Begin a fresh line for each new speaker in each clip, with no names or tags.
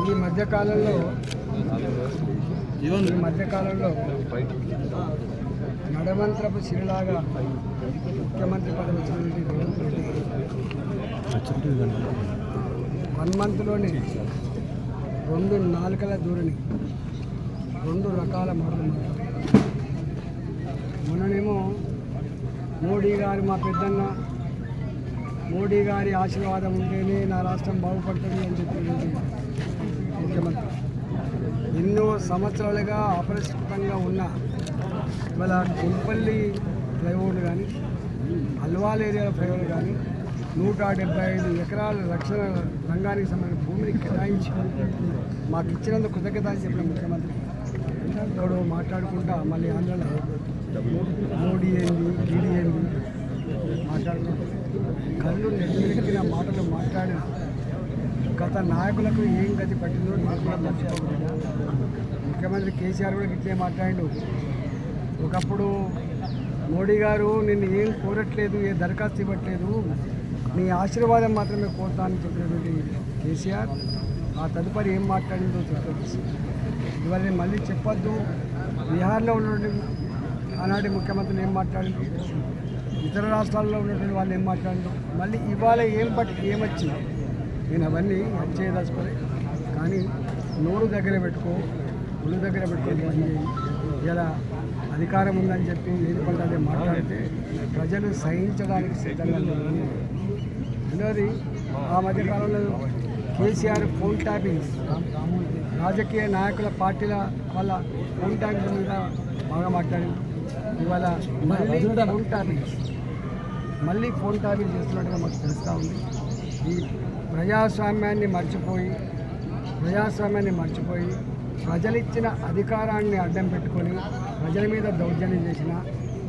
ఈ మధ్యకాలంలో నడమంత్రపు సిరిలాగా ముఖ్యమంత్రి పదవి వచ్చినటువంటి రేవంత్ రెడ్డి 1 మంత్లోనే 2 నాలుకల దూరని 2 రకాల మాటలు మాట్లాడారు. మొన్ననేమో మోడీ గారు మా పెద్దన్న, మోడీ గారి ఆశీర్వాదం ఉంటేనే నా రాష్ట్రం బాగుపడుతుంది అని చెప్పినటువంటి ముఖ్యమంత్రి ఎన్నో సంవత్సరాలుగా అపరిష్కృతంగా ఉన్న ఇవాళ కుంపల్లి ఫ్లైఓవర్లు కానీ, అల్వాల్ ఏరియాల ఫ్లైఓవర్లు కానీ 175 ఎకరాల రక్షణ రంగానికి సంబంధించిన భూమిని కేటాయించి మాకు ఇచ్చినందుకు కృతజ్ఞత అని చెప్పిన ముఖ్యమంత్రి ఇక్కడ మాట్లాడుకుంటా మళ్ళీ ఆంధ్రలో మోడీ ఏంది టీడీ ఏంది మాట్లాడుకుంటూ కళ్ళు నెత్తిన మాటలు మాట్లాడిన గత నాయకులకు ఏం గతి పట్టిందో నాకు కూడా మర్చిపోకుండా ముఖ్యమంత్రి కేసీఆర్ కూడా ఇట్లే మాట్లాడిండు. ఒకప్పుడు మోడీ గారు నిన్ను ఏం కోరట్లేదు, ఏ దరఖాస్తు ఇవ్వట్లేదు, నీ ఆశీర్వాదం మాత్రమే కోరుతా అని చెప్పినటువంటి కేసీఆర్ ఆ తదుపరి ఏం మాట్లాడిందో చెప్పవచ్చు. ఇవాళ నేను మళ్ళీ చెప్పొద్దు. బీహార్లో ఉన్నటువంటి ఆనాటి ముఖ్యమంత్రులు ఏం మాట్లాడిండు, ఇతర రాష్ట్రాల్లో ఉన్నటువంటి వాళ్ళు ఏం మాట్లాడిండు, మళ్ళీ ఇవాళ ఏమొచ్చింది నేను అవన్నీ చేయదలుచుకోలే. కానీ నోరు దగ్గర పెట్టుకో, ఒళ్ళు దగ్గర పెట్టుకొని పని చేయి. ఇలా అధికారం ఉందని చెప్పి ఏది పడితే మాట్లాడితే ప్రజలు సహించడానికి సిద్ధంగా లేదు. రెండవది ఆ మధ్యకాలంలో కేసీఆర్ ఫోన్ ట్యాపింగ్స్, రాజకీయ నాయకుల పార్టీల వాళ్ళ ఫోన్ ట్యాపింగ్స్ మీద బాగా మాట్లాడింది. ఇవాళ మళ్ళీ ఫోన్ ట్యాపింగ్ చేస్తున్నట్టుగా మాకు తెలుస్తూ ఉంది. ఈ ప్రజాస్వామ్యాన్ని మర్చిపోయి ప్రజలిచ్చిన అధికారాన్ని అడ్డం పెట్టుకొని ప్రజల మీద దౌర్జన్యం చేసిన,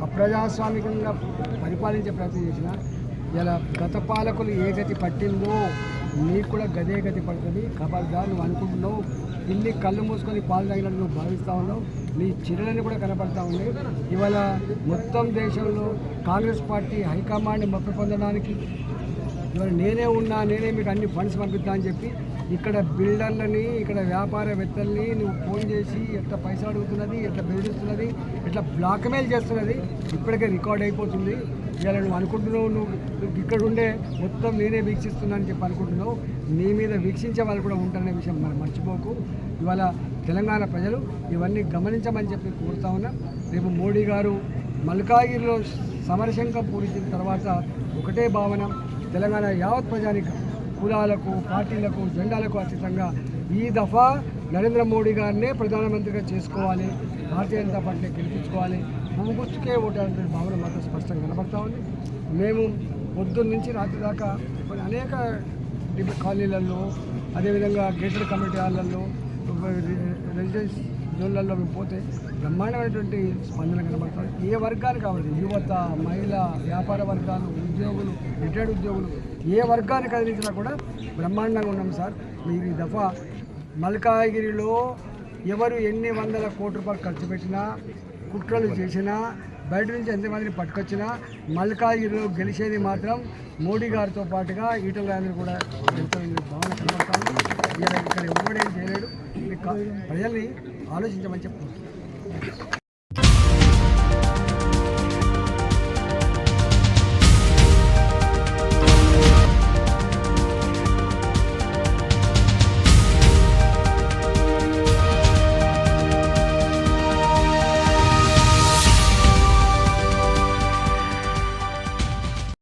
అప్రజాస్వామికంగా పరిపాలించే ప్రయత్నం చేసిన, ఇలా గత పాలకులు ఏ గతి పట్టిందో నీకు కూడా గదే గతి పడుతుంది. ఖబర్దార్, నువ్వు అనుకుంటున్నావు పిల్లి కళ్ళు మూసుకొని పాలు తాగినట్టు నువ్వు భావిస్తూ ఉన్నావు. నీ చిరులని కూడా కనపడతా ఉన్నాయి. ఇవాళ మొత్తం దేశంలో కాంగ్రెస్ పార్టీ హైకమాండ్ మప్పి పొందడానికి ఇవాళ నేనే మీకు అన్ని ఫండ్స్ పంపిస్తా అని చెప్పి ఇక్కడ బిల్డర్లని, ఇక్కడ వ్యాపారవేత్తల్ని నువ్వు ఫోన్ చేసి ఎట్లా పైసలు అడుగుతున్నది, ఎట్లా బెదిరిస్తున్నది, ఎట్లా బ్లాక్మెయిల్ చేస్తున్నది ఇప్పటికే రికార్డ్ అయిపోతుంది. ఇవాళ నువ్వు అనుకుంటున్నావు నువ్వు ఇక్కడ ఉండే మొత్తం నేనే వీక్షిస్తున్నా అని చెప్పి అనుకుంటున్నావు. నీ మీద వీక్షించే వాళ్ళు కూడా ఉంటారనే విషయం మనం మర్చిపోకు. ఇవాళ తెలంగాణ ప్రజలు ఇవన్నీ గమనించమని చెప్పి కోరుతా ఉన్నా. రేపు మోడీ గారు మల్కాగిరిలో సమరశంఖం పూరించిన తర్వాత ఒకటే భావన, తెలంగాణ యావత్ ప్రజానికి కులాలకు, పార్టీలకు, జెండాలకు అతీతంగా ఈ దఫా నరేంద్ర మోడీ గారినే ప్రధానమంత్రిగా చేసుకోవాలి, భారతీయ జనతా పార్టీని గెలిపించుకోవాలి, గుర్తుకే ఓటాలనే భావన మాత్రం స్పష్టంగా కనబడతా ఉంది. మేము పొద్దున్న నుంచి రాత్రి దాకా అనేక కాలనీలలో, అదేవిధంగా గేటెడ్ కమ్యూనిటీ హాళ్లలో, రెసిడెన్స్ జోన్లలో మేము పోతే బ్రహ్మాండమైనటువంటి స్పందన కనబడుతుంది. ఏ వర్గానికి కావాలి, యువత, మహిళ, వ్యాపార వర్గాలు, ఉద్యోగులు, రిటైర్డ్ ఉద్యోగులు, ఏ వర్గాన్ని కదిలించినా కూడా బ్రహ్మాండంగా ఉన్నాం సార్. మీరు ఈ దఫా మల్కాగిరిలో ఎవరు ఎన్ని వందల కోట్ల రూపాయలు ఖర్చు పెట్టినా, కుట్రలు చేసినా, బయట నుంచి ఎంతమందిని పట్టుకొచ్చినా మల్కాగిరిలో గెలిచేది మాత్రం మోడీ గారితో పాటుగా ఈటల రాజేందర్ కూడా గెలుస్తారని భావన కనబడతాను. ఇక్కడ ఎవడేం చేయలేడు. ప్రజల్ని ఆలోచించమని చెప్తున్నాను.